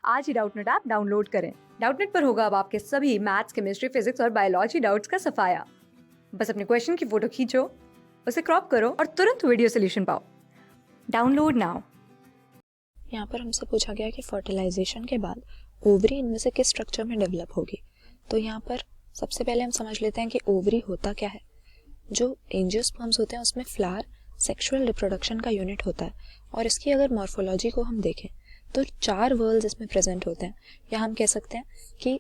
आज ही Doubtnut app download करें। Doubtnut पर होगा अब आपके सभी मैथ्स, केमिस्ट्री, फिजिक्स और बायोलॉजी डाउट्स का सफाया। बस अपने क्वेश्चन की फोटो खींचो, उसे क्रॉप करो और तुरंत वीडियो सोल्यूशन पाओ। Download now. यहाँ पर हमसे पूछा गया कि फर्टिलाइजेशन के बाद ओवरी इनमें से किस स्ट्रक्चर में डेवलप होगी। तो यहाँ पर सबसे पहले हम समझ लेते हैं कि ओवरी होता क्या है। जो एंजियोस्पर्म्स होते हैं उसमें फ्लावर सेक्सुअल रिप्रोडक्शन का यूनिट होता है, और इसकी अगर मॉर्फोलॉजी को हम देखें तो 4 वर्ल्स इसमें प्रेजेंट होते हैं, या हम कह सकते हैं कि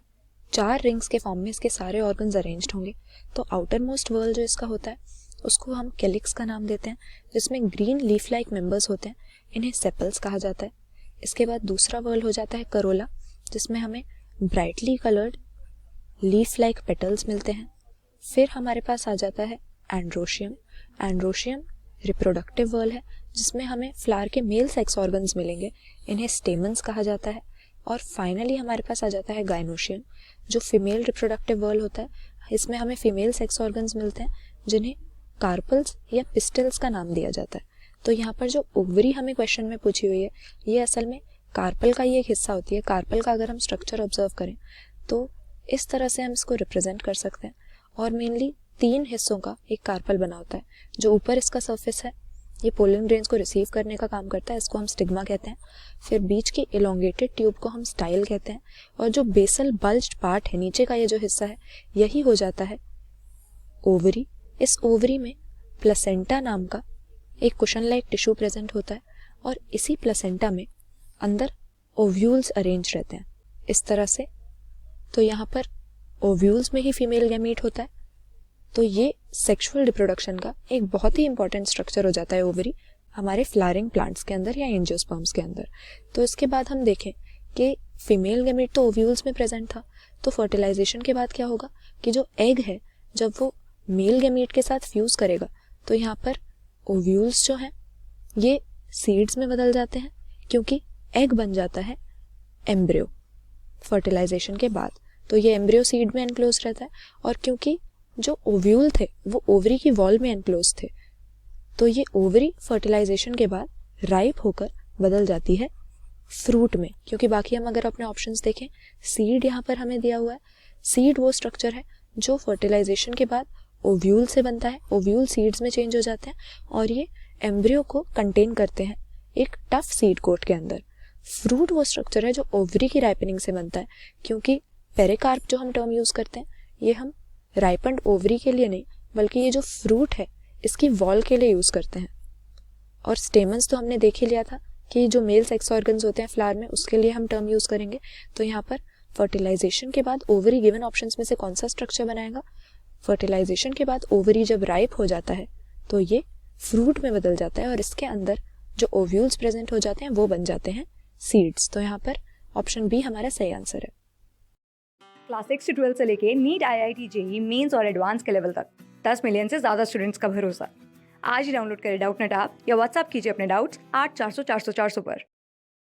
4 रिंग्स के फॉर्म में इसके सारे ऑर्गन्स अरेंज्ड होंगे। तो आउटर मोस्ट वर्ल्ड जो इसका होता है उसको हम कैलिक्स का नाम देते हैं, जिसमें ग्रीन लीफ लाइक मेंबर्स होते हैं, इन्हें सेपल्स कहा जाता है। इसके बाद दूसरा वर्ल्ड हो जाता है करोला, जिसमें हमें brightly coloured leaf like petals मिलते हैं। फिर हमारे पास आ जाता है एंड्रोशियम। एंड्रोशियम रिप्रोडक्टिव वर्ल्ड है, जिसमें हमें फ्लावर के मेल सेक्स ऑर्गन्स मिलेंगे, इन्हें स्टेमन्स कहा जाता है। और फाइनली हमारे पास आ जाता है गाइनोशियम, जो फीमेल रिप्रोडक्टिव वर्ल्ड होता है। इसमें हमें फीमेल सेक्स ऑर्गन्स मिलते हैं, जिन्हें कार्पल्स या पिस्टल्स का नाम दिया जाता है। तो यहाँ पर जो ओवरी हमें क्वेश्चन में पूछी हुई है, ये असल में कार्पल का ही एक हिस्सा होती है। कार्पल का अगर हम स्ट्रक्चर ऑब्जर्व करें तो इस तरह से हम इसको रिप्रेजेंट कर सकते हैं। और मेनली 3 हिस्सों का एक कार्पल बना होता है। जो ऊपर इसका सरफेस है, ये पोलन ग्रेन्स को रिसीव करने का काम करता है, इसको हम स्टिग्मा कहते हैं। फिर बीच की इलोंगेटेड ट्यूब को हम स्टाइल कहते हैं, और जो बेसल बल्ज्ड पार्ट है, नीचे का ये जो हिस्सा है, यही हो जाता है ओवरी। इस ओवरी में प्लेसेंटा नाम का एक कुशन लाइक टिश्यू प्रेजेंट होता है, और इसी प्लेसेंटा में अंदर ओव्यूल्स अरेंज रहते हैं इस तरह से। तो यहाँ पर ओव्यूल्स में ही फीमेल गैमीट होता है। तो ये सेक्सुअल रिप्रोडक्शन का एक बहुत ही इंपॉर्टेंट स्ट्रक्चर हो जाता है ओवरी हमारे फ्लावरिंग प्लांट्स के अंदर या एंजियोस्पर्म्स के अंदर। तो इसके बाद हम देखें कि फीमेल गैमीट तो ओव्यूल्स में प्रेजेंट था, तो फर्टिलाइजेशन के बाद क्या होगा कि जो एग है, जब वो मेल गैमीट के साथ फ्यूज करेगा तो यहाँ पर ओव्यूल्स जो हैं ये सीड्स में बदल जाते हैं, क्योंकि एग बन जाता है एम्ब्रियो फर्टिलाइजेशन के बाद। तो ये एम्ब्रियो सीड में एनक्लोज रहता है, और क्योंकि जो ओव्यूल थे वो ओवरी की वॉल में एनक्लोज थे, तो ये ओवरी फर्टिलाइजेशन के बाद राइप होकर बदल जाती है फ्रूट में। क्योंकि बाकी हम अगर अपने ऑप्शंस देखें, सीड यहाँ पर हमें दिया हुआ है। सीड वो स्ट्रक्चर है जो फर्टिलाइजेशन के बाद ओव्यूल से बनता है, ओव्यूल सीड्स में चेंज हो जाते हैं, और ये एम्ब्रियो को कंटेन करते हैं एक टफ सीड कोट के अंदर। फ्रूट वो स्ट्रक्चर है जो ओवरी की राइपनिंग से बनता है, क्योंकि पेरिकार्प जो हम टर्म यूज करते हैं, ये हम राइपन्ड ओवरी के लिए नहीं, बल्कि ये जो फ्रूट है इसकी वॉल के लिए यूज करते हैं। और स्टेमन्स तो हमने देख ही लिया था कि जो मेल सेक्स ऑर्गन्स होते हैं फ्लावर में, उसके लिए हम टर्म यूज करेंगे। तो यहाँ पर फर्टिलाइजेशन के बाद ओवरी गिवन ऑप्शंस में से कौन सा स्ट्रक्चर बनाएगा? फर्टिलाइजेशन के बाद ओवरी जब राइप हो जाता है तो ये फ्रूट में बदल जाता है, और इसके अंदर जो ओव्यूल्स प्रेजेंट हो जाते हैं वो बन जाते हैं सीड्स। तो यहाँ पर ऑप्शन बी हमारा सही आंसर है। क्लास 6 से 12 से लेके नीट, IIT, जेईई मेंस और एडवांस के लेवल तक 10 मिलियन से ज्यादा स्टूडेंट्स का भरोसा। आज ही डाउनलोड करें डाउटनेट ऐप या व्हाट्सएप कीजिए अपने डाउट्स 8400 400 400 पर।